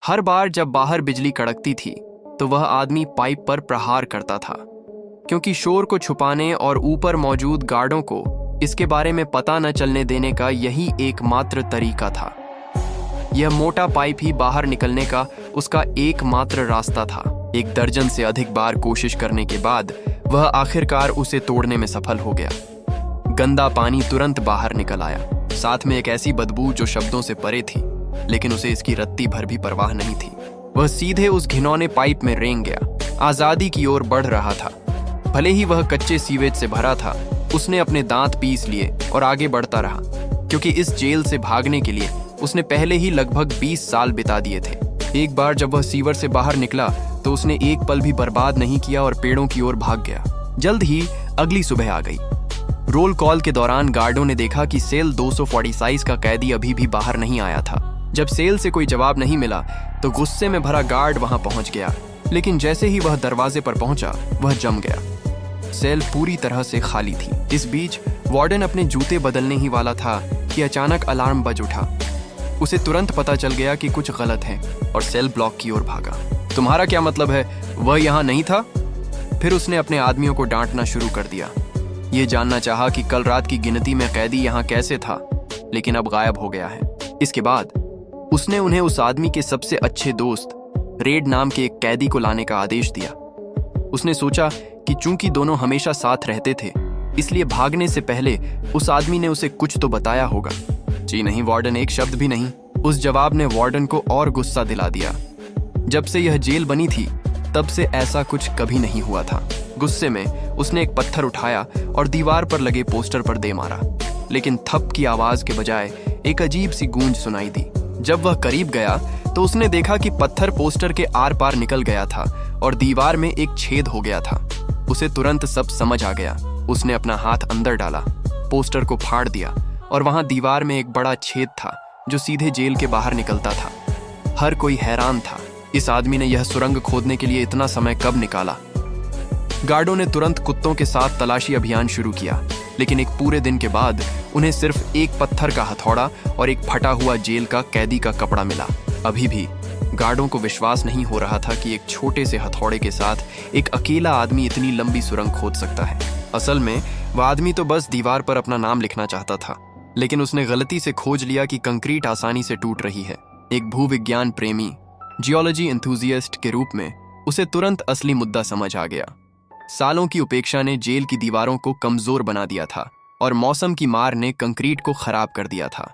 हर बार जब बाहर बिजली कड़कती थी तो वह आदमी पाइप पर प्रहार करता था, क्योंकि शोर को छुपाने और ऊपर मौजूद गार्डों को इसके बारे में पता न चलने देने का यही एकमात्र तरीका था। यह मोटा पाइप ही बाहर निकलने का उसका एकमात्र रास्ता था। एक दर्जन से अधिक बार कोशिश करने के बाद वह आखिरकार उसे तोड़ने में सफल हो गया। गंदा पानी तुरंत बाहर निकल आया, साथ में एक ऐसी बदबू जो शब्दों से परे थी, लेकिन उसे इसकी रत्ती भर भी परवाह नहीं थी। वह सीधे उस घिनौने पाइप में रेंग गया, आजादी की ओर बढ़ रहा था। भले ही वह कच्चे सीवेज से भरा था, उसने अपने दांत पीस लिए और आगे बढ़ता रहा, क्योंकि इस जेल से भागने के लिए उसने पहले ही लगभग 20 साल बिता दिए थे। एक बार जब वह सीवर से बाहर निकला तो उसने एक पल भी बर्बाद नहीं किया और पेड़ों की ओर भाग गया। जल्द ही अगली सुबह आ गई। रोल कॉल के दौरान गार्डों ने देखा कि सेल 246 का कैदी अभी भी बाहर नहीं आया था। जब सेल से कोई जवाब नहीं मिला तो गुस्से में भरा गार्ड वहां पहुंच गया, लेकिन जैसे ही वह दरवाजे पर पहुंचा वह जम गया। सेल पूरी तरह से खाली थी। इस बीच वार्डन अपने जूते बदलने ही वाला था कि अचानक अलार्म बज उठा। उसे तुरंत पता चल गया कि कुछ गलत है और सेल ब्लॉक की ओर भागा। तुम्हारा क्या मतलब है, वह यहाँ नहीं था? फिर उसने अपने आदमियों को डांटना शुरू कर दिया। ये जानना चाहा कि कल रात की गिनती में कैदी यहाँ कैसे था, लेकिन अब गायब हो गया है। इसके बाद उसने उन्हें उस आदमी के सबसे अच्छे दोस्त रेड नाम के एक कैदी को लाने का आदेश दिया। उसने सोचा कि चूंकि दोनों हमेशा साथ रहते थे, इसलिए भागने से पहले उस आदमी ने उसे कुछ तो बताया होगा। जी नहीं वार्डन, एक शब्द भी नहीं। उस जवाब ने वार्डन को और गुस्सा दिला दिया। जब से यह जेल बनी थी तब से ऐसा कुछ कभी नहीं हुआ था। गुस्से में उसने एक पत्थर उठाया और दीवार पर लगे पोस्टर पर दे मारा, लेकिन थप की आवाज के बजाय एक अजीब सी गूंज सुनाई दी। जब वह करीब गया तो उसने देखा कि पत्थर पोस्टर के आर पार निकल गया था और दीवार में एक छेद हो गया था। उसे तुरंत सब समझ आ गया। उसने अपना हाथ अंदर डाला, पोस्टर को फाड़ दिया और वहां दीवार में एक बड़ा छेद था जो सीधे जेल के बाहर निकलता था। हर कोई हैरान था, इस आदमी ने यह सुरंग खोदने के लिए इतना समय कब निकाला। गार्डों ने तुरंत कुत्तों के साथ तलाशी अभियान शुरू किया, लेकिन एक पूरे दिन के बाद उन्हें सिर्फ एक पत्थर का हथौड़ा और एक फटा हुआ जेल का कैदी का कपड़ा मिला। अभी भी गार्डों को विश्वास नहीं हो रहा था कि एक छोटे से हथौड़े के साथ एक अकेला आदमी इतनी लंबी सुरंग खोद सकता है। असल में वह आदमी तो बस दीवार पर अपना नाम लिखना चाहता था, लेकिन उसने गलती से खोज लिया कि कंक्रीट आसानी से टूट रही है। एक भूविज्ञान प्रेमी, जियोलॉजी एंथुजियास्ट के रूप में उसे तुरंत असली मुद्दा समझ आ गया। सालों की उपेक्षा ने जेल की दीवारों को कमजोर बना दिया था और मौसम की मार ने कंक्रीट को खराब कर दिया था।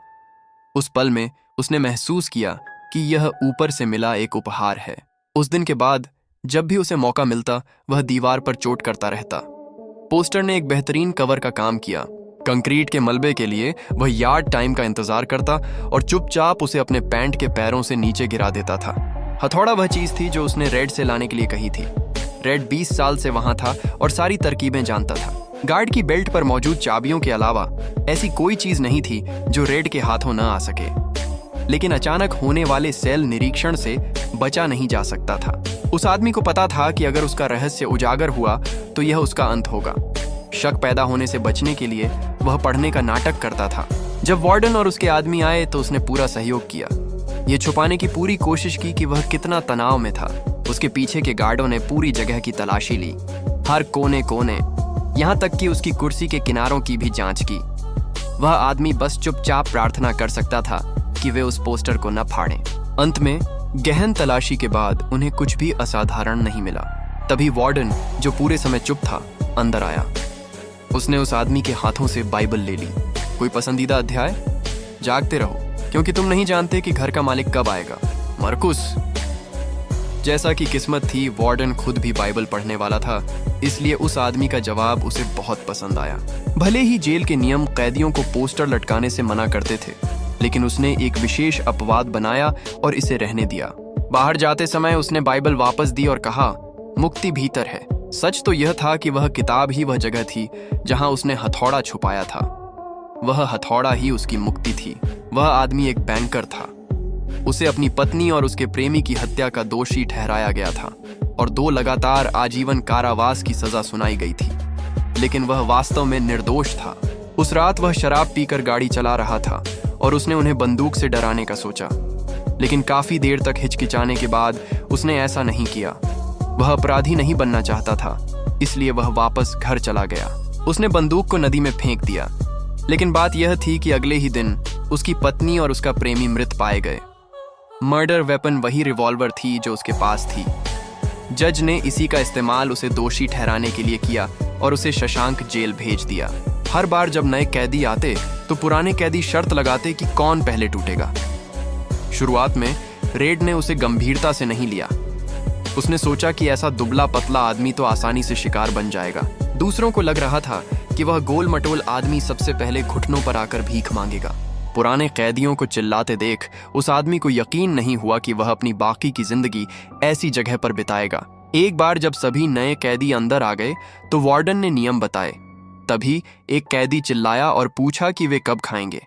उस पल में उसने महसूस किया कि यह ऊपर से मिला एक उपहार है। उस दिन के बाद जब भी उसे मौका मिलता वह दीवार पर चोट करता रहता। पोस्टर ने एक बेहतरीन कवर का काम किया। कंक्रीट के मलबे के लिए वह यार्ड टाइम का इंतजार करता और चुपचाप उसे अपने पैंट के पैरों से नीचे गिरा देता था। हथौड़ा वह चीज थी जो उसने रेड से लाने के लिए कही थी। रेड 20 साल से वहां था और सारी तरकीबें जानता था। गार्ड की बेल्ट पर मौजूद चाबियों के अलावा ऐसी कोई चीज नहीं थी जो रेड के हाथों न आ सके, लेकिन अचानक होने वाले सेल निरीक्षण से बचा नहीं जा सकता था। उस आदमी को पता था कि अगर उसका रहस्य उजागर हुआ तो यह उसका अंत होगा। शक पैदा होने से बचने के लिए वह पढ़ने का नाटक करता था। जब वार्डन और उसके आदमी आए तो उसने पूरा सहयोग किया। ये छुपाने की पूरी कोशिश की कि वह कितना तनाव में था। उसके पीछे के गार्डों ने पूरी जगह की तलाशी ली, हर कोने कोने, यहाँ तक कि उसकी कुर्सी के किनारों की भी जांच की। वह आदमी बस चुपचाप प्रार्थना कर सकता था कि वे उस पोस्टर को न फाड़ें। अंत में गहन तलाशी के बाद उन्हें कुछ भी असाधारण नहीं मिला। तभी वार्डन, जो पूरे समय चुप था, अंदर आया। उसने उस आदमी के हाथों से बाइबल ले ली। कोई पसंदीदा अध्याय? जागते रहो, क्योंकि तुम नहीं जानते कि घर का मालिक कब आएगा। मरकुस। जैसा कि किस्मत थी, वार्डन खुद भी बाइबल पढ़ने वाला था, इसलिए उस आदमी का जवाब उसे बहुत पसंद आया। भले ही जेल के नियम कैदियों को पोस्टर लटकाने से मना करते थे, लेकिन उसने एक विशेष अपवाद बनाया और इसे रहने दिया। बाहर जाते समय उसने बाइबल वापस दी और कहा, मुक्ति भीतर है। सच तो यह था कि वह किताब ही वह जगह थी जहां उसने हथौड़ा छुपाया था। वह हथौड़ा ही उसकी मुक्ति थी। वह आदमी एक बैंकर था। उसे अपनी पत्नी और उसके प्रेमी की हत्या का दोषी ठहराया गया था और 2 लगातार आजीवन कारावास की सजा सुनाई गई थी, लेकिन वह वास्तव में निर्दोष था। उस रात वह शराब पीकर गाड़ी चला रहा था और उसने उन्हें बंदूक से डराने का सोचा। लेकिन काफी देर तक हिचकिचाने के बाद उसने ऐसा नहीं किया। वह अपराधी नहीं बनना चाहता था, इसलिए वह वापस घर चला गया। उसने बंदूक को नदी में फेंक दिया। लेकिन बात यह थी कि अगले ही दिन उसकी पत्नी और उसका प्रेमी मृत पाए गए। मर्डर वेपन वही रिवॉल्वर थी जो उसके पास थी। जज ने इसी का इस्तेमाल उसे दोषी ठहराने के लिए किया और उसे शशांक जेल भेज दिया। हर बार जब नए कैदी आते तो पुराने कैदी शर्त लगाते कि कौन पहले टूटेगा। शुरुआत में रेड ने उसे गंभीरता से नहीं लिया। उसने सोचा कि ऐसा दुबला पतला आदमी तो आसानी से शिकार बन जाएगा। दूसरों को लग रहा था कि वह गोल मटोल आदमी सबसे पहले घुटनों पर आकर भीख मांगेगा। पुराने कैदियों को चिल्लाते देख उस आदमी को यकीन नहीं हुआ कि वह अपनी बाकी की जिंदगी ऐसी जगह पर बिताएगा। एक बार जब सभी नए कैदी अंदर आ गए तो वार्डन ने नियम बताए। तभी एक कैदी चिल्लाया और पूछा कि वे कब खाएंगे।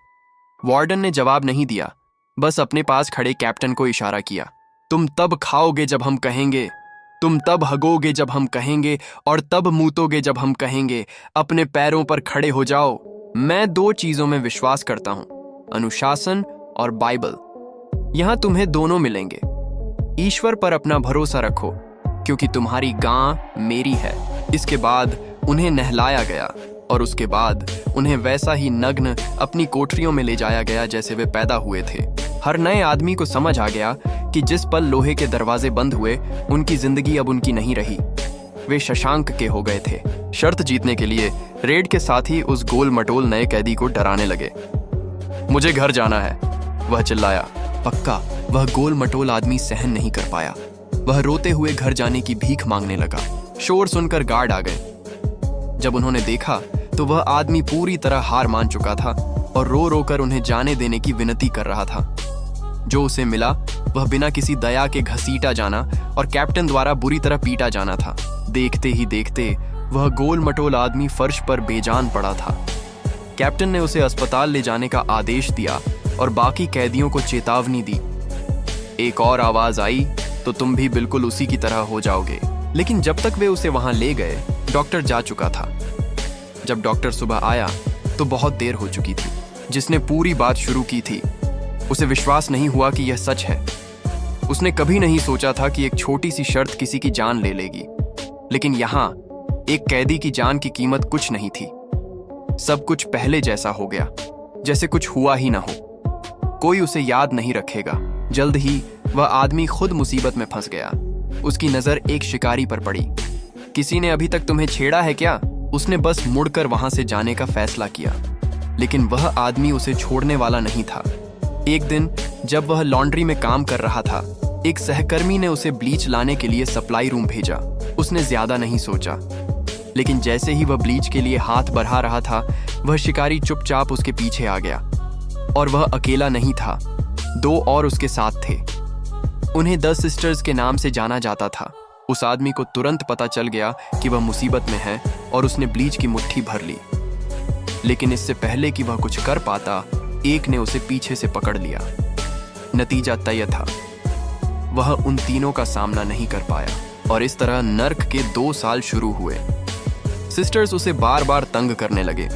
वार्डन ने जवाब नहीं दिया, बस अपने पास खड़े कैप्टन को इशारा किया। तुम तब खाओगे जब हम कहेंगे, तुम तब हगोगे जब हम कहेंगे और तब मूतोगे जब हम कहेंगे। अपने पैरों पर खड़े हो जाओ। मैं 2 चीजों में विश्वास करता हूं, अनुशासन और बाइबल। यहां तुम्हें दोनों मिलेंगे। ईश्वर पर अपना भरोसा रखो, क्योंकि तुम्हारी गां मेरी है। इसके बाद उन्हें नहलाया गया और उसके बाद उन्हें वैसा ही नग्न अपनी कोठरियों में ले जाया गया जैसे वे पैदा हुए थे। हर नए आदमी को समझ आ गया कि जिस पल लोहे के दरवाजे बंद हुए उनकी जिंदगी अब उनकी नहीं रही। वे शशांक के हो गए थे। शर्त जीतने के लिए रेड के साथ ही उस गोल मटोल नए कैदी को डराने लगे। मुझे घर जाना है, वह चिल्लाया। पक्का वह गोल मटोल आदमी सहन नहीं कर पाया। वह रोते हुए घर जाने की भीख मांगने लगा। शोर सुनकर गार्ड आ गए। जब उन्होंने देखा तो वह आदमी पूरी तरह हार मान चुका था और रो रो कर उन्हें जाने देने की विनती कर रहा था। जो उसे मिला वह बिना किसी दया के घसीटा जाना और कैप्टन द्वारा बुरी तरह पीटा जाना था। देखते ही देखते वह गोल मटोल आदमी फर्श पर बेजान पड़ा था। कैप्टन ने उसे अस्पताल ले जाने का आदेश दिया और बाकी कैदियों को चेतावनी दी। एक और आवाज आई तो तुम भी बिल्कुल उसी की तरह हो जाओगे। लेकिन जब तक वे उसे वहां ले गए डॉक्टर जा चुका था। जब डॉक्टर सुबह आया तो बहुत देर हो चुकी थी। जिसने पूरी बात शुरू की थी उसे विश्वास नहीं हुआ कि यह सच है। उसने कभी नहीं सोचा था कि एक छोटी सी शर्त किसी की जान ले लेगी। लेकिन यहां एक कैदी की जान की कीमत कुछ नहीं थी। सब कुछ पहले जैसा हो गया, जैसे कुछ हुआ ही ना हो। कोई उसे याद नहीं रखेगा। जल्द ही वह आदमी खुद मुसीबत में फंस गया। उसकी नजर एक शिकारी पर पड़ी। किसी ने अभी तक तुम्हें छेड़ा है क्या? उसने बस मुड़कर वहां से जाने का फैसला किया। लेकिन वह आदमी उसे छोड़ने वाला नहीं था। एक दिन जब वह लॉन्ड्री में काम कर रहा था, एक सहकर्मी ने उसे ब्लीच लाने के लिए सप्लाई रूम भेजा। उसने ज्यादा नहीं सोचा, लेकिन जैसे ही वह ब्लीच के लिए हाथ बढ़ा रहा था, वह शिकारी चुपचाप उसके पीछे आ गया। और वह अकेला नहीं था, 2 और उसके साथ थे। उन्हें 10 सिस्टर्स के नाम से जाना जाता था। उस आदमी को तुरंत पता चल गया कि वह मुसीबत में है और उसने ब्लीच की मुट्ठी भर ली। लेकिन इससे पहले कि वह कुछ कर पाता, एक ने उसे पीछे से पकड़ लिया। नतीजा तय था, वह उन तीनों का सामना नहीं कर पाया और इस तरह नर्क के 2 साल शुरू हुए। सिस्टर्स उसे बार बार तंग करने लगे।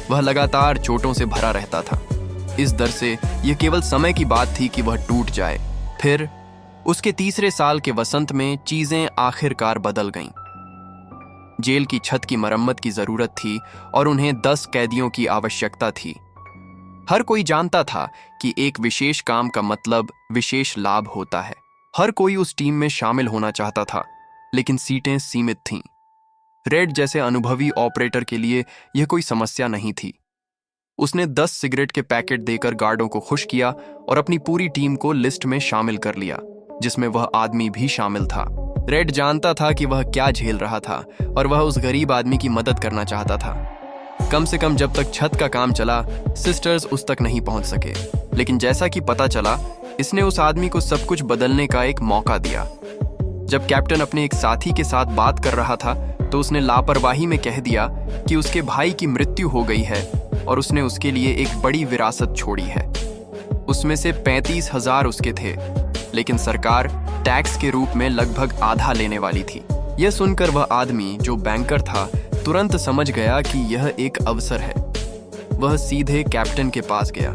वह लगातार चोटों से भरा रहता था। इस डर से यह केवल समय की बात थी कि वह टूट जाए। फिर उसके 3रे साल के वसंत में चीजें आखिरकार बदल गईं। जेल की छत की मरम्मत की जरूरत थी और उन्हें 10 कैदियों की आवश्यकता थी। हर कोई जानता था कि एक विशेष काम का मतलब विशेष लाभ होता है। हर कोई उस टीम में शामिल होना चाहता था, लेकिन सीटें सीमित थीं। रेड जैसे अनुभवी ऑपरेटर के लिए यह कोई समस्या नहीं थी। उसने 10 सिगरेट के पैकेट देकर गार्डों को खुश किया और अपनी पूरी टीम को लिस्ट में शामिल कर लिया, जिसमें वह आदमी भी शामिल था। रेड जानता था कि वह क्या झेल रहा था और वह उस गरीब आदमी की मदद करना चाहता था। कम से कम जब तक छत का काम चला, सिस्टर्स उस तक नहीं पहुंच सके। लेकिन जैसा कि पता चला, इसने उस आदमी को सब कुछ बदलने का एक मौका दिया। जब कैप्टन अपने एक साथी के साथ बात कर रहा था तो उसने लापरवाही में कह दिया कि उसके भाई की मृत्यु हो गई है और उसने उसके लिए एक बड़ी विरासत छोड़ी है। उसमें से 35,000 उसके थे, लेकिन सरकार टैक्स के रूप में लगभग आधा लेने वाली थी। यह सुनकर वह आदमी जो बैंकर था तुरंत समझ गया कि यह एक अवसर है। वह सीधे कैप्टन के पास गया।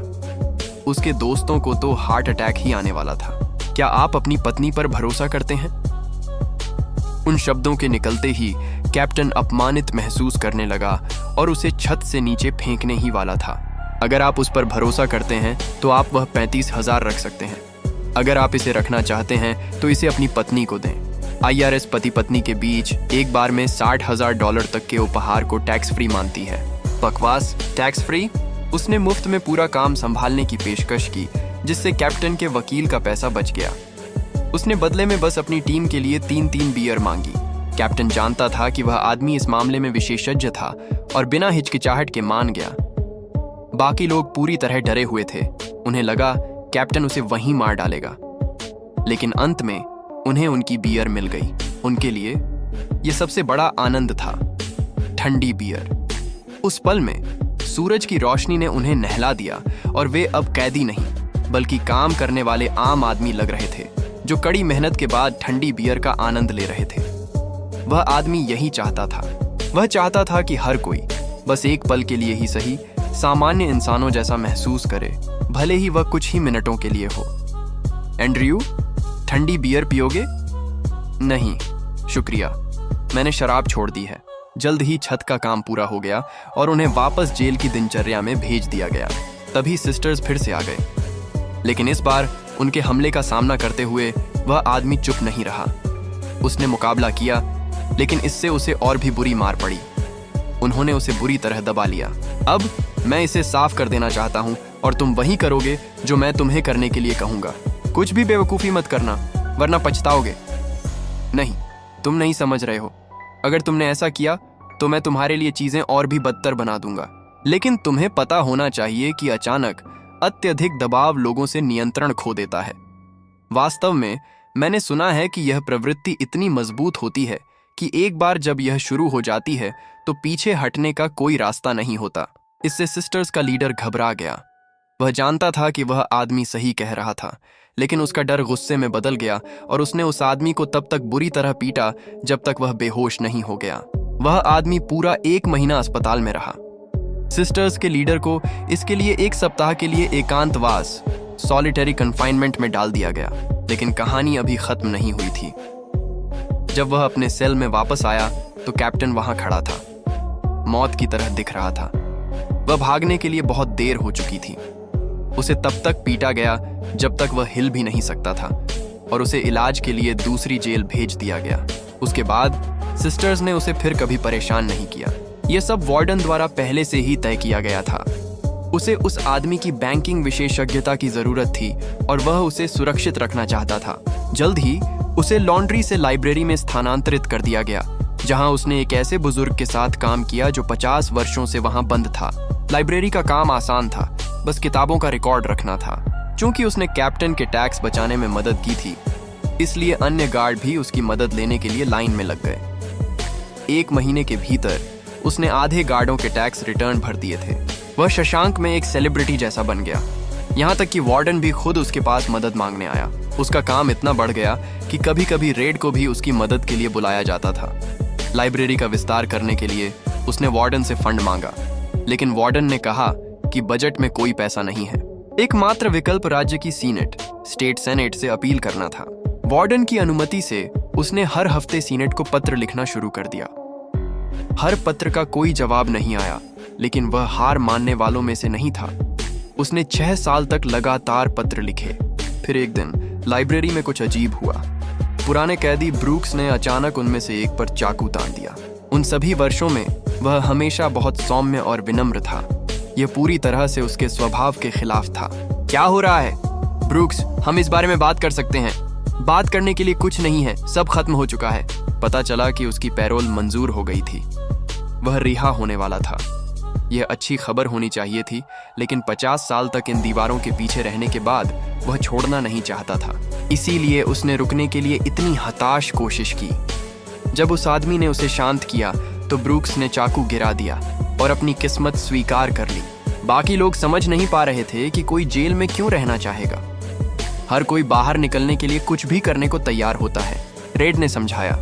उसके दोस्तों को तो हार्ट अटैक ही आने वाला था। क्या आप अपनी पत्नी पर भरोसा करते हैं? उन शब्दों के निकलते ही कैप्टन अपमानित महसूस करने लगा और उसे छत से नीचे फेंकने ही वाला था। अगर आप उस पर भरोसा करते हैं तो आप वह 35,000 रख सकते हैं। अगर आप इसे रखना चाहते हैं तो इसे अपनी पत्नी को दें। IRS पति पत्नी के बीच एक बार में $60,000 तक के उपहार को टैक्स फ्री मानती है। बकवास, टैक्स फ्री? उसने मुफ्त में पूरा काम संभालने की पेशकश की, जिससे कैप्टन के वकील का पैसा बच गया। उसने बदले में बस अपनी टीम के लिए 3-3 बियर मांगी। कैप्टन जानता था कि वह आदमी इस मामले में विशेषज्ञ था और बिना हिचकिचाहट के मान गया। बाकी लोग पूरी तरह डरे हुए थे। उन्हें लगा कैप्टन उसे वहीं मार डालेगा, लेकिन अंत में उन्हें उनकी बियर मिल गई। उनके लिए यह सबसे बड़ा आनंद था, ठंडी बियर। उस पल में सूरज की रोशनी ने उन्हें नहला दिया और वे अब कैदी नहीं बल्कि काम करने वाले आम आदमी लग रहे थे, जो कड़ी मेहनत के बाद ठंडी बियर का आनंद ले रहे थे। वह आदमी यही चाहता था। वह चाहता था कि हर कोई बस एक पल के लिए ही सही सामान्य इंसानों जैसा महसूस करे, भले ही वह कुछ ही मिनटों के लिए हो। एंड्रयू, ठंडी बियर पियोगे? नहीं शुक्रिया, मैंने शराब छोड़ दी है। जल्द ही छत का काम पूरा हो गया और उन्हें वापस जेल की दिनचर्या में भेज दिया गया। तभी सिस्टर्स फिर से आ गए, लेकिन इस बार उनके हमले का सामना करते हुए वह आदमी चुप नहीं रहा। उसने मुकाबला किया, लेकिन इससे उसे और भी बुरी मार पड़ी। उन्होंने उसे बुरी तरह दबा लिया। अब मैं इसे साफ कर देना चाहता हूं और तुम वही करोगे जो मैं तुम्हें करने के लिए कहूंगा। कुछ भी बेवकूफ़ी मत करना, वरना पछताओगे। नहीं, तुम नहीं समझ रहे हो। अगर तुमने ऐसा किया तो मैं तुम्हारे लिए चीजें और भी बदतर बना दूंगा। लेकिन तुम्हें पता होना चाहिए कि अचानक अत्यधिक दबाव लोगों से नियंत्रण खो देता है। वास्तव में मैंने सुना है कि यह प्रवृत्ति इतनी मजबूत होती है कि एक बार जब यह शुरू हो जाती है तो पीछे हटने का कोई रास्ता नहीं होता। इससे सिस्टर्स का लीडर घबरा गया। वह जानता था कि वह आदमी सही कह रहा था, लेकिन उसका डर गुस्से में बदल गया और उसने उस आदमी को तब तक बुरी तरह पीटा जब तक वह बेहोश नहीं हो गया। वह आदमी पूरा 1 महीना अस्पताल में रहा। सिस्टर्स के लीडर को इसके लिए 1 सप्ताह के लिए एकांतवास, सॉलिटरी कन्फाइनमेंट में डाल दिया गया। लेकिन कहानी अभी खत्म नहीं हुई थी। जब वह अपने सेल में वापस आया तो कैप्टन वहां खड़ा था, मौत की तरह दिख रहा था। वह भागने के लिए बहुत देर हो चुकी थी। उसे तब तक पीटा गया जब तक वह हिल भी नहीं सकता था और उसे इलाज के लिए दूसरी जेल भेज दिया गया। उसके बाद सिस्टर्स ने उसे फिर कभी परेशान नहीं किया। यह सब वार्डन द्वारा पहले से ही तय किया गया था। उसे उस आदमी की बैंकिंग विशेषज्ञता की जरूरत थी और वह उसे सुरक्षित रखना चाहता था। जल्द ही उसे लॉन्ड्री से लाइब्रेरी में स्थानांतरित कर दिया गया, जहां उसने एक ऐसे बुजुर्ग के साथ काम किया जो 50 वर्षों से वहां बंद था। लाइब्रेरी का काम आसान था, बस किताबों का रिकॉर्ड रखना था। चूंकि उसने कैप्टन के टैक्स बचाने में मदद की थी, इसलिए अन्य गार्ड भी उसकी मदद लेने के लिए लाइन में लग गए। 1 महीने के भीतर उसने आधे गार्डों के टैक्स रिटर्न भर दिए थे। वह शशांक में एक सेलिब्रिटी जैसा बन गया, यहाँ तक कि वार्डन भी खुद उसके पास मदद मांगने आया। उसका काम इतना बढ़ गया कि कभी कभी रेड को भी उसकी मदद के लिए बुलाया जाता था। लाइब्रेरी का विस्तार करने के लिए उसने वार्डन से फंड मांगा, लेकिन वार्डन ने कहा कि बजट में कोई पैसा नहीं है। एकमात्र विकल्प राज्य की सीनेट, स्टेट सेनेट से अपील करना था। वार्डन की अनुमति से उसने हर हफ्ते सीनेट को पत्र लिखना शुरू कर दिया। हर पत्र का कोई जवाब नहीं आया, लेकिन वह हार मानने वालों में से नहीं था। उसने 6 साल तक लगातार पत्र लिखे। फिर एक दिन लाइब्रेरी में कुछ अजीब हुआ। पुराने कैदी ब्रूक्स ने अचानक उनमें से एक पर चाकू तान दिया। उन सभी वर्षों में वह हमेशा बहुत सौम्य और विनम्र था। यह पूरी तरह से उसके स्वभाव के खिलाफ था। क्या हो रहा है ब्रूक्स? हम इस बारे में बात कर सकते हैं। बात करने के लिए कुछ नहीं है, सब खत्म हो चुका है। पता चला कि उसकी पैरोल मंजूर हो गई थी। वह रिहा होने वाला था। यह अच्छी खबर होनी चाहिए थी, लेकिन 50 साल तक इन दीवारों के पीछे रहने के बाद वह छोड़ना नहीं चाहता था। इसीलिए उसने रुकने के लिए इतनी हताश कोशिश की। जब उस आदमी ने उसे शांत किया तो ब्रूक्स ने चाकू गिरा दिया और अपनी किस्मत स्वीकार कर ली। बाकी लोग समझ नहीं पा रहे थे कि कोई जेल में क्यों रहना चाहेगा। हर कोई बाहर निकलने के लिए कुछ भी करने को तैयार होता है, रेड ने समझाया।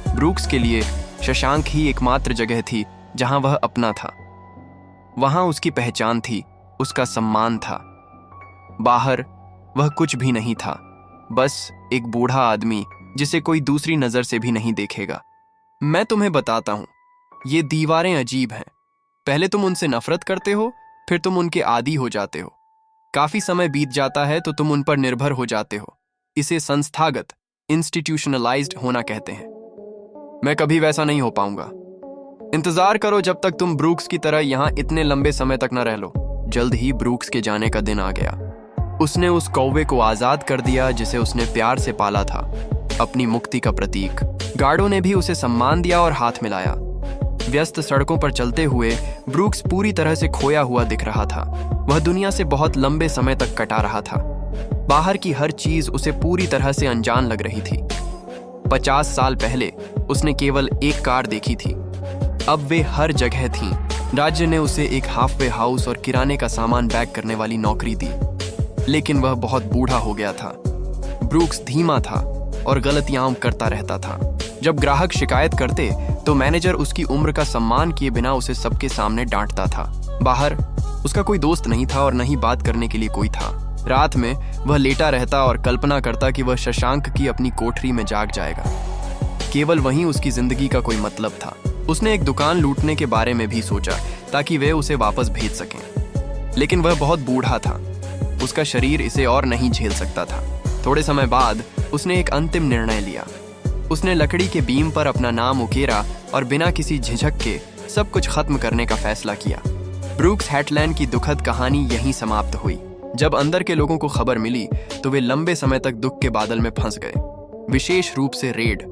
ब्रूक्स के लिए शशांक ही एकमात्र जगह थी जहां वह अपना था। वहां उसकी पहचान थी, उसका सम्मान था। बाहर वह कुछ भी नहीं था, बस एक बूढ़ा आदमी जिसे कोई दूसरी नजर से भी नहीं देखेगा। मैं तुम्हें बताता हूं, ये दीवारें अजीब हैं। पहले तुम उनसे नफरत करते हो, फिर तुम उनके आदी हो जाते हो। काफी समय बीत जाता है तो तुम उन पर निर्भर हो जाते हो। इसे संस्थागत, इंस्टीट्यूशनलाइज्ड होना कहते हैं। मैं कभी वैसा नहीं हो पाऊंगा। इंतजार करो जब तक तुम ब्रूक्स की तरह यहां इतने लंबे समय तक न रह लो। जल्द ही ब्रूक्स के जाने का दिन आ गया। उसने उस कौवे को आजाद कर दिया जिसे उसने प्यार से पाला था, अपनी मुक्ति का प्रतीक। गार्डों ने भी उसे सम्मान दिया और हाथ मिलाया। व्यस्त सड़कों पर चलते हुए ब्रूक्स पूरी तरह से खोया हुआ दिख रहा था। वह दुनिया से बहुत लंबे समय तक कटा रहा था। बाहर की हर चीज उसे पूरी तरह से अनजान लग रही थी। 50 साल पहले उसने केवल एक कार देखी थी, अब वे हर जगह थीं। राज्य ने उसे एक हाफवे हाउस और किराने का सामान पैक करने वाली नौकरी दी, लेकिन वह बहुत बूढ़ा हो गया था। ब्रूक्स धीमा था और गलतियां करता रहता था। जब ग्राहक शिकायत करते तो मैनेजर उसकी उम्र का सम्मान किए बिना उसे सबके सामने डांटता था। बाहर उसका कोई दोस्त नहीं था और न ही बात करने के लिए कोई था। रात में वह लेटा रहता और कल्पना करता कि वह शशांक की अपनी कोठरी में जाग जाएगा। केवल वहीं उसकी जिंदगी का कोई मतलब था। उसने एक दुकान लूटने के बारे में भी सोचा ताकि वे उसे वापस भेज सकें, लेकिन वह बहुत बूढ़ा था। उसका शरीर इसे और नहीं झेल सकता था। थोड़े समय बाद उसने एक अंतिम निर्णय लिया। उसने लकड़ी के बीम पर अपना नाम उकेरा और बिना किसी झिझक के सब कुछ खत्म करने का फैसला किया। ब्रूक्स हैटलैंड की दुखद कहानी यहीं समाप्त हुई। जब अंदर के लोगों को खबर मिली तो वे लंबे समय तक दुख के बादल में फंस गए, विशेष रूप से रेड।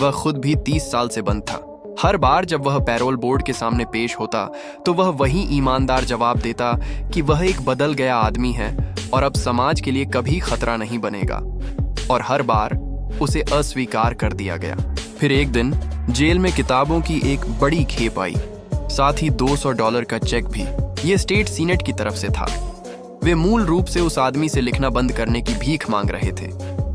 वह खुद भी 30 साल से बंद था। हर बार जब वह पैरोल बोर्ड के सामने पेश होता तो वह वही ईमानदार जवाब देता कि वह एक बदल गया आदमी है और अब समाज के लिए कभी खतरा नहीं बनेगा, और हर बार उसे अस्वीकार कर दिया गया। फिर एक दिन जेल में किताबों की एक बड़ी खेप आई, साथ ही $200 का चेक भी। यह स्टेट सीनेट की तरफ से था। वे मूल रूप से उस आदमी से लिखना बंद करने की भीख मांग रहे थे।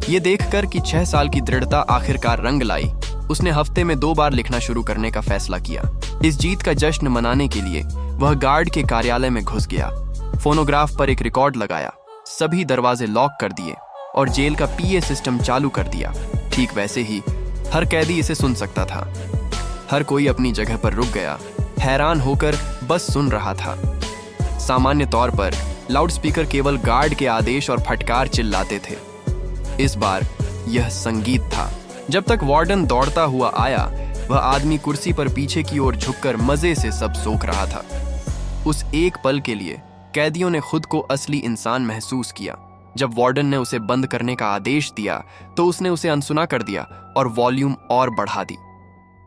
ये देखकर कि 6 साल की दृढ़ता आखिरकार रंग लाई, उसने हफ्ते में 2 बार लिखना शुरू करने का फैसला किया। इस जीत का जश्न मनाने के लिए वह गार्ड के कार्यालय में घुस गया, फोनोग्राफ पर एक रिकॉर्ड लगाया, सभी दरवाजे लॉक कर दिए और जेल का PA सिस्टम चालू कर दिया। ठीक वैसे ही हर कैदी इसे सुन सकता था। हर कोई अपनी जगह पर रुक गया, हैरान होकर बस सुन रहा था। सामान्य तौर पर लाउडस्पीकर केवल गार्ड के आदेश और फटकार चिल्लाते थे। इस बार यह संगीत था। जब तक वार्डन दौड़ता हुआ आया, वह आदमी कुर्सी पर पीछे की ओर झुककर मजे से सब सोख रहा था। उस एक पल के लिए कैदियों ने खुद को असली इंसान महसूस किया। जब वार्डन ने उसे बंद करने का आदेश दिया तो उसने उसे अनसुना कर दिया और वॉल्यूम और बढ़ा दी।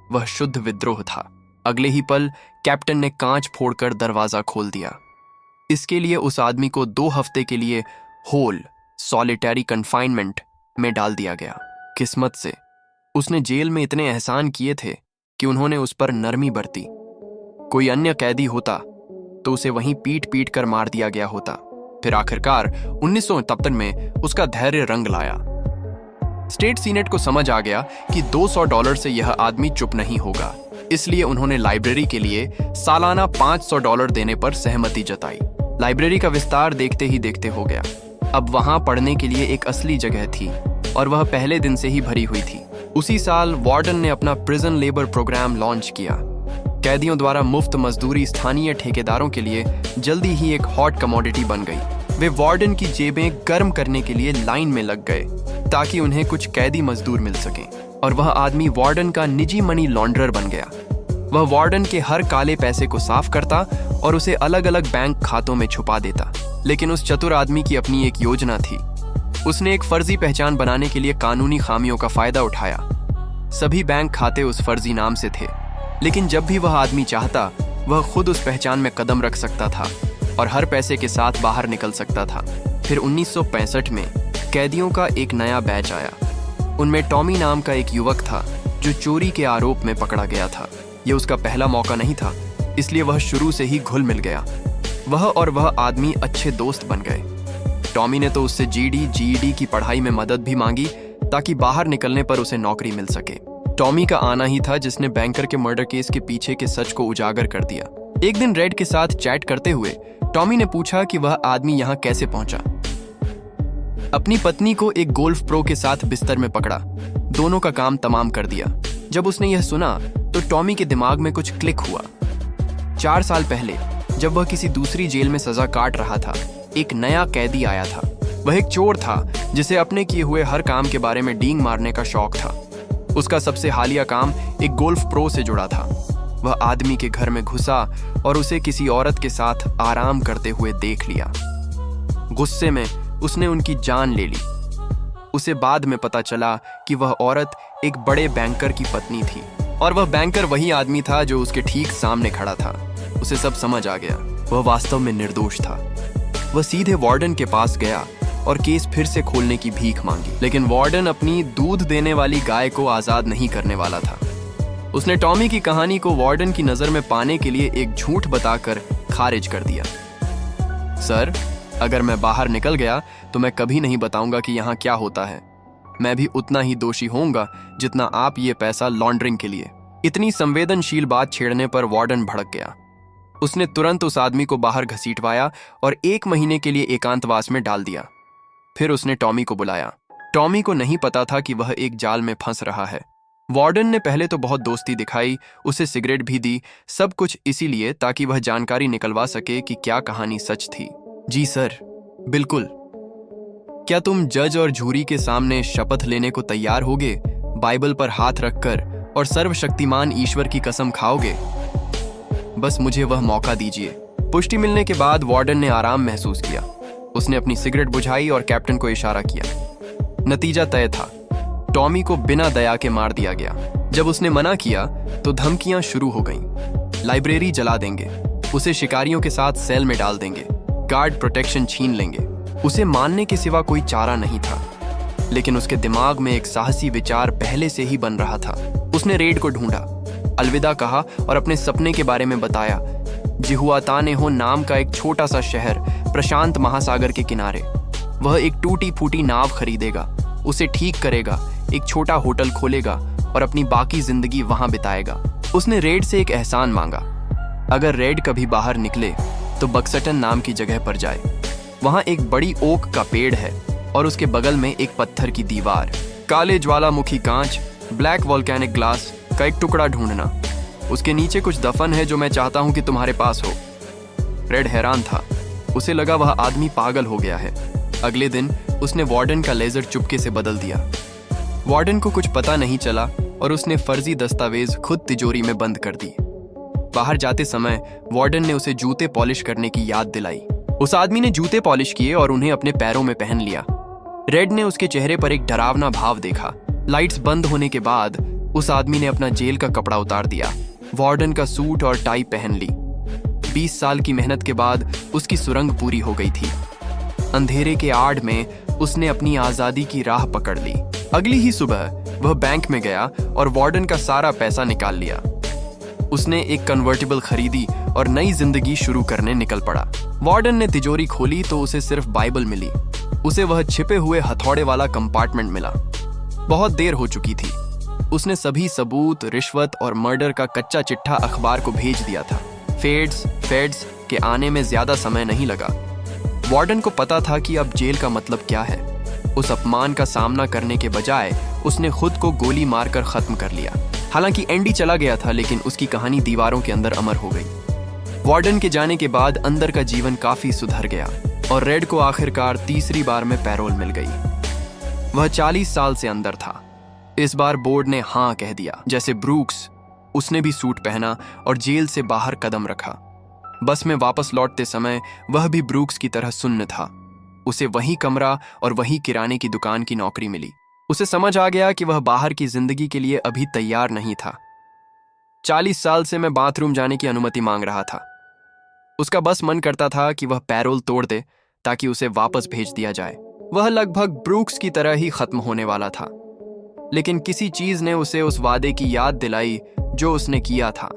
वह शुद्ध विद्रोह था। अगले ही पल कैप्टन ने कांच फोड़कर दरवाजा खोल दिया। इसके लिए उस आदमी को 2 हफ्ते के लिए होल सॉलिटरी कन्फाइनमेंट में डाल दिया गया। किस्मत से उसने जेल में इतने एहसान किए थे कि उन्होंने उस पर नरमी बरती। कोई अन्य कैदी होता तो उसे वहीं पीट पीट कर मार दिया गया होता। फिर आखिरकार 1973 में उसका धैर्य रंग लाया। स्टेट सीनेट को समझ आ गया कि $200 से यह आदमी चुप नहीं होगा, इसलिए उन्होंने लाइब्रेरी के लिए सालाना $500 देने पर सहमति जताई। लाइब्रेरी का विस्तार देखते ही देखते हो गया। अब वहां पढ़ने के लिए एक असली जगह थी और वह पहले दिन से ही भरी हुई थी। उसी साल वार्डन ने अपना प्रिजन लेबर प्रोग्राम लॉन्च किया। कैदियों द्वारा मुफ्त मजदूरी स्थानीय ठेकेदारों के लिए जल्दी ही एक हॉट कमोडिटी बन गई। वे वार्डन की जेबें गर्म करने के लिए लाइन में लग गए ताकि उन्हें कुछ कैदी मजदूर मिल सकें, और वह आदमी वार्डन का निजी मनी लॉन्ड्रर बन गया। वह वार्डन के हर काले पैसे को साफ करता और उसे अलग अलग बैंक खातों में छुपा देता। लेकिन उस चतुर आदमी की अपनी एक योजना थी। उसने एक फर्जी पहचान बनाने के लिए कानूनी खामियों का फायदा उठाया। सभी बैंक खाते उस फर्जी नाम से थे, लेकिन जब भी वह आदमी चाहता वह खुद उस पहचान में कदम रख सकता था और हर पैसे के साथ बाहर निकल सकता था। फिर 1965 में कैदियों का एक नया बैच आया। उनमें टॉमी नाम का एक युवक था जो चोरी के आरोप में पकड़ा गया था। यह उसका पहला मौका नहीं था, इसलिए वह शुरू से ही घुल मिल गया। वह आदमी अच्छे दोस्त बन गए। टॉमी ने तो उससे GED की पढ़ाई में मदद भी मांगी ताकि बाहर निकलने पर उसे नौकरी मिल सके। टॉमी का आना ही था जिसने बैंकर के मर्डर केस के पीछे के सच को उजागर कर दिया। एक दिन रेड के साथ चैट करते हुए टॉमी ने पूछा कि वह आदमी यहाँ कैसे पहुंचा। अपनी पत्नी को एक गोल्फ प्रो के साथ बिस्तर में पकड़ा, दोनों का काम तमाम कर दिया। जब उसने यह सुना तो टॉमी के दिमाग में कुछ क्लिक हुआ। 4 साल पहले जब वह किसी दूसरी जेल में सजा काट रहा था, एक नया कैदी आया था। वह एक चोर था जिसे अपने किए हुए हर काम के बारे में डींग मारने का शौक था। उसका सबसे हालिया काम एक गोल्फ प्रो से जुड़ा था। वह आदमी के घर में घुसा और उसे किसी औरत के साथ आराम करते हुए देख लिया। गुस्से में उसने उनकी जान ले ली। उसे बाद में पता चला कि वह औरत एक बड़े बैंकर की पत्नी थी और वह बैंकर वही आदमी था जो उसके ठीक सामने खड़ा था। उसे सब समझ आ गया, वह वास्तव में निर्दोष था। वह सीधे वार्डन के पास गया और केस फिर से खोलने की भीख मांगी, लेकिन वार्डन अपनी दूध देने वाली गाय को आजाद नहीं करने वाला था। उसने टॉमी की कहानी को वार्डन की नजर में पाने के लिए एक झूठ बताकर खारिज कर दिया। सर, अगर मैं बाहर निकल गया तो मैं कभी नहीं बताऊंगा कि यहाँ क्या होता है। मैं भी उतना ही दोषी होऊंगा जितना आप ये पैसा लॉन्ड्रिंग के लिए। इतनी संवेदनशील बात छेड़ने पर वार्डन भड़क गया। उसने तुरंत उस आदमी को बाहर घसीटवाया और 1 महीने के लिए एकांतवास में डाल दिया। फिर उसने टॉमी को बुलाया। टॉमी को नहीं पता था कि वह एक जाल में फंस रहा है। वार्डन ने पहले तो बहुत दोस्ती दिखाई, उसे सिगरेट भी दी, सब कुछ इसीलिए ताकि वह जानकारी निकलवा सके कि क्या कहानी सच थी। जी सर, बिल्कुल। क्या तुम जज और जूरी के सामने शपथ लेने को तैयार होगे, बाइबल पर हाथ रखकर, और सर्वशक्तिमान ईश्वर की कसम खाओगे? बस मुझे वह मौका दीजिए। पुष्टि मिलने के बाद वार्डन ने आराम महसूस किया। उसने अपनी सिगरेट बुझाई और कैप्टन को इशारा किया। नतीजा तय था, टॉमी को बिना दया के मार दिया गया। जब उसने मना किया तो धमकियां शुरू हो गईं। लाइब्रेरी जला देंगे, उसे शिकारियों के साथ सेल में डाल देंगे, गार्ड प्रोटेक्शन छीन लेंगे। उसे मानने के सिवा कोई चारा नहीं था, लेकिन उसके दिमाग में एक साहसी विचार पहले से ही बन रहा था। उसने रेड को ढूंढा, अलविदा कहा और अपने सपने के बारे में बताया। जिहुआतानेहो नाम का एक छोटा सा शहर प्रशांत महासागर के किनारे। वह एक टूटी फूटी नाव खरीदेगा, उसे ठीक करेगा, एक छोटा होटल खोलेगा और अपनी बाकी जिंदगी वहां बिताएगा। उसने रेड से एक एहसान मांगा, अगर रेड कभी बाहर निकले तो बक्सटन नाम की जगह पर जाए। वहां एक बड़ी ओक का पेड़ है और उसके बगल में एक पत्थर की दीवार, काले ज्वालामुखी कांच, ब्लैक वॉल्केनिक ग्लास का एक टुकड़ा ढूंढना। उसके नीचे कुछ दफन है जो मैं चाहता हूं कि तुम्हारे पास हो। रेड हैरान था, उसे लगा वह आदमी पागल हो गया है। अगले दिन उसने वार्डन का लेजर चुपके से बदल दिया। वार्डन को कुछ पता नहीं चला और उसने फर्जी दस्तावेज खुद तिजोरी में बंद कर दी। बाहर जाते समय वार्डन ने उसे जूते पॉलिश करने की याद दिलाई। उस आदमी ने जूते पॉलिश किए और उन्हें अपने पैरों में पहन लिया। रेड ने उसके चेहरे पर एक डरावना भाव देखा। लाइट्स बंद होने के बाद उस आदमी ने अपना जेल का कपड़ा उतार दिया, वार्डन का सूट और टाई पहन ली। 20 साल की मेहनत के बाद उसकी सुरंग पूरी हो गई थी। अंधेरे के आड़ में उसने अपनी आजादी की राह पकड़ ली। अगली ही सुबह वह बैंक में गया और वार्डन का सारा पैसा निकाल लिया। उसने एक कन्वर्टिबल खरीदी और नई जिंदगी शुरू करने निकल पड़ा। वार्डन ने तिजोरी खोली तो उसे सिर्फ बाइबल मिली। उसे वह छिपे हुए हथौड़े वाला कंपार्टमेंट मिला। बहुत देर हो चुकी थी। उसने सभी सबूत, रिश्वत और मर्डर का कच्चा चिट्ठा अखबार को भेज दिया था। फेड्स के आने में ज्यादा समय नहीं लगा। वार्डन को पता था कि अब जेल का मतलब क्या है। उस अपमान का सामना करने के बजाय उसने खुद को गोली मारकर खत्म कर लिया। हालांकि एंडी चला गया था, लेकिन उसकी कहानी दीवारों के अंदर अमर हो गई। वार्डन के जाने के बाद अंदर का जीवन काफी सुधर गया और रेड को आखिरकार तीसरी बार में पैरोल मिल गई। वह 40 साल से अंदर था। इस बार बोर्ड ने हाँ कह दिया। जैसे ब्रूक्स, उसने भी सूट पहना और जेल से बाहर कदम रखा। बस में वापस लौटते समय वह भी ब्रूक्स की तरह सुन्न था। उसे वही कमरा और वही किराने की दुकान की नौकरी मिली। उसे समझ आ गया कि वह बाहर की जिंदगी के लिए अभी तैयार नहीं था। 40 साल से मैं बाथरूम जाने की अनुमति मांग रहा था। उसका बस मन करता था कि वह पैरोल तोड़ दे ताकि उसे वापस भेज दिया जाए। वह लगभग ब्रूक्स की तरह ही खत्म होने वाला था, लेकिन किसी चीज ने उसे उस वादे की याद दिलाई जो उसने किया था।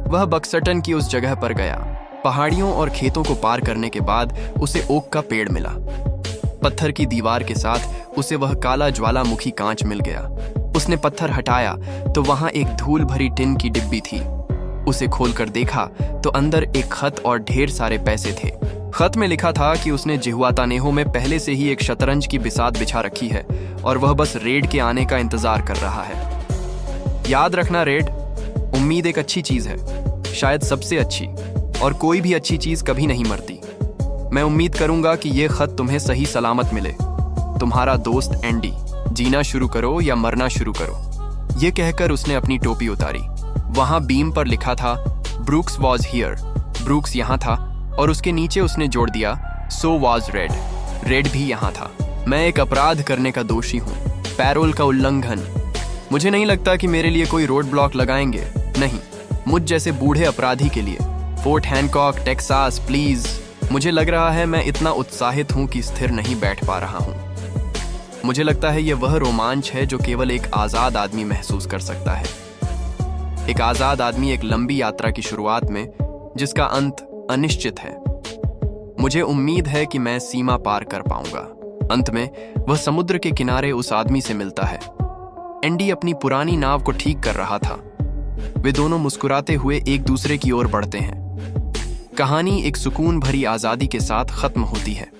वह बक्सटन की उस जगह पर गया। पहाड़ियों और खेतों को पार करने के बाद उसे ओक का पेड़ मिला। पत्थर की दीवार के साथ उसे वह काला ज्वालामुखी कांच मिल गया। उसने पत्थर हटाया तो वहां एक धूल भरी टिन की डिब्बी थी। उसे खोलकर देखा तो अंदर एक खत और ढेर सारे पैसे थे। खत में लिखा था कि उसने जिहुआतानेहो में पहले से ही एक शतरंज की बिसात बिछा रखी है और वह बस रेड के आने का इंतजार कर रहा है। याद रखना रेड, उम्मीद एक अच्छी चीज है, शायद सबसे अच्छी, और कोई भी अच्छी चीज कभी नहीं मरती। मैं उम्मीद करूंगा कि यह खत तुम्हें सही सलामत मिले। तुम्हारा दोस्त एंडी। जीना शुरू करो या मरना शुरू करो। यह कहकर उसने अपनी टोपी उतारी। वहां बीम पर लिखा था ब्रूक्स वॉज हियर। ब्रूक्स यहाँ था और उसके नीचे उसने जोड़ दिया सो वॉज रेड। रेड भी यहाँ था। मैं एक अपराध करने का दोषी हूँ, पैरोल का उल्लंघन। मुझे नहीं लगता कि मेरे लिए कोई रोड ब्लॉक लगाएंगे, नहीं, मुझ जैसे बूढ़े अपराधी के लिए। Fort Hancock, Texas, please. मुझे लग रहा है मैं इतना उत्साहित हूँ कि स्थिर नहीं बैठ पा रहा हूँ। मुझे लगता है यह वह रोमांच है जो केवल एक आज़ाद आदमी महसूस कर सकता है। एक आज़ाद आदमी एक लंबी यात्रा की शुरुआत में जिसका अंत अनिश्चित है। मुझे उम्मीद है कि मैं सीमा पार कर पाऊंगा। अंत में वह समुद्र के किनारे उस आदमी से मिलता है। एंडी अपनी पुरानी नाव को ठीक कर रहा था। वे दोनों मुस्कुराते हुए एक दूसरे की ओर बढ़ते हैं। कहानी एक सुकून भरी आज़ादी के साथ खत्म होती है।